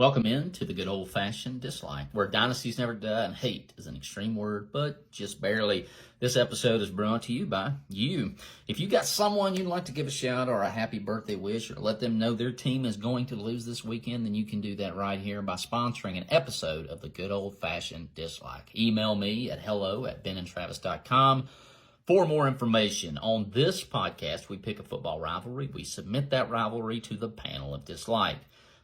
Welcome in to the good old-fashioned dislike, where dynasties never die and hate is an extreme word, but just barely. This episode is brought to you by you. If you got someone you'd like to give a shout or a happy birthday wish or let them know their team is going to lose this weekend, then you can do that right here by sponsoring an episode of the good old-fashioned dislike. Email me at hello@benandtravis.com. For more information on this podcast, we pick a football rivalry. We submit that rivalry to the panel of dislike.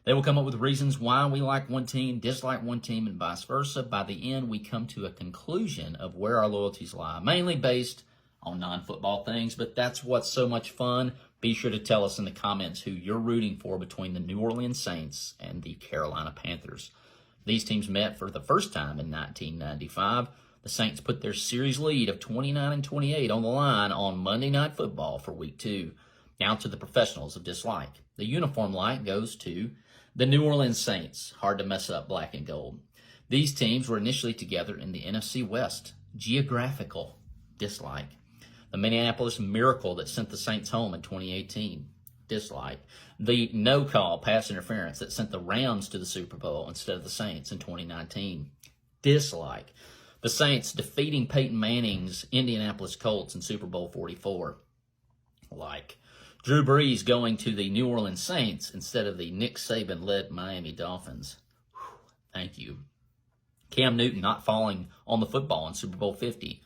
They will come up with reasons why we like one team, dislike one team, and vice versa. By the end, we come to a conclusion of where our loyalties lie, mainly based on non-football things, but that's what's so much fun. Be sure to tell us in the comments who you're rooting for between the New Orleans Saints and the Carolina Panthers. These teams met for the first time in 1995. The Saints put their series lead of 29-28 on the line on Monday Night Football for Week 2. Now to the professionals of dislike. The uniform light goes to the New Orleans Saints. Hard to mess up black and gold. These teams were initially together in the NFC West. Geographical dislike. The Minneapolis Miracle that sent the Saints home in 2018. Dislike. The no-call pass interference that sent the Rams to the Super Bowl instead of the Saints in 2019. Dislike. The Saints defeating Peyton Manning's Indianapolis Colts in Super Bowl 44. Like. Drew Brees going to the New Orleans Saints instead of the Nick Saban-led Miami Dolphins. Whew, thank you. Cam Newton not falling on the football in Super Bowl 50.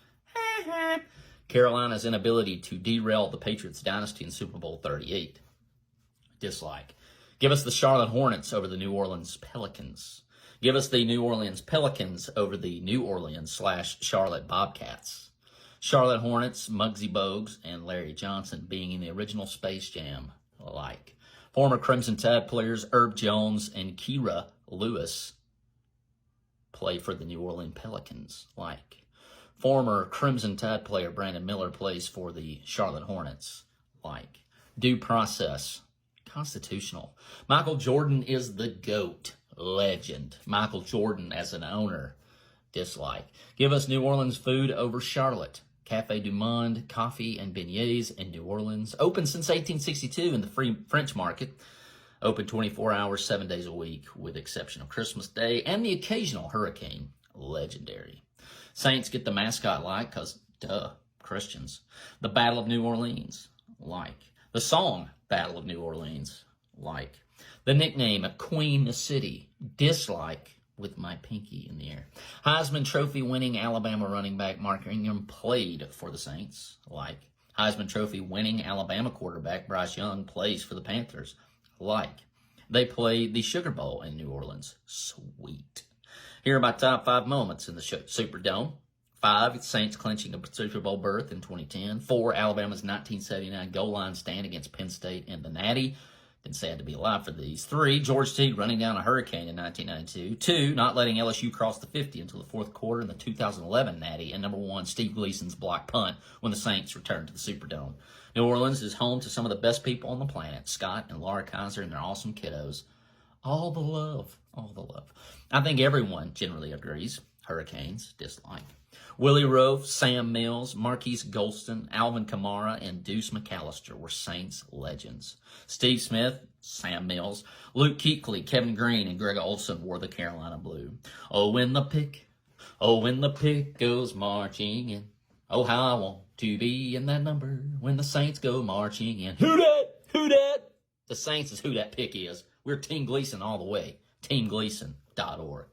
Carolina's inability to derail the Patriots dynasty in Super Bowl 38. Dislike. Give us the Charlotte Hornets over the New Orleans Pelicans. Give us the New Orleans Pelicans over the New Orleans/Charlotte Bobcats. Charlotte Hornets, Muggsy Bogues, and Larry Johnson being in the original Space Jam alike. Former Crimson Tide players Herb Jones and Kira Lewis play for the New Orleans Pelicans like. Former Crimson Tide player Brandon Miller plays for the Charlotte Hornets like. Due process, constitutional. Michael Jordan is the GOAT, legend. Michael Jordan as an owner, dislike. Give us New Orleans food over Charlotte. Cafe du Monde, coffee and beignets in New Orleans. Open since 1862 in the free French market. Open 24 hours, 7 days a week, with exception of Christmas Day and the occasional hurricane. Legendary. Saints get the mascot like, because, duh, Christians. The Battle of New Orleans, like. The song, Battle of New Orleans, like. The nickname, Queen City, dislike, with my pinky in the air. Heisman Trophy winning Alabama running back Mark Ingram played for the Saints, like. Heisman Trophy winning Alabama quarterback Bryce Young plays for the Panthers, like. They played the Sugar Bowl in New Orleans, sweet. Here are my top 5 moments in the Superdome. 5, Saints clinching a Super Bowl berth in 2010. 4, Alabama's 1979 goal line stand against Penn State in the Natty. Been sad to be alive for these. 3, George Teague running down a hurricane in 1992. 2, not letting LSU cross the 50 until the fourth quarter in the 2011 Natty. And number 1, Steve Gleason's block punt when the Saints returned to the Superdome. New Orleans is home to some of the best people on the planet, Scott and Laura Kaiser and their awesome kiddos. All the love, all the love. I think everyone generally agrees. Hurricanes, dislike. Willie Rowe, Sam Mills, Marquise Golston, Alvin Kamara, and Deuce McAllister were Saints legends. Steve Smith, Sam Mills, Luke Kuechly, Kevin Green, and Greg Olson wore the Carolina blue. Oh, when the pick goes marching in. Oh, how I want to be in that number when the Saints go marching in. Who dat? Who dat? The Saints is who that pick is. We're Team Gleason all the way. TeamGleason.org.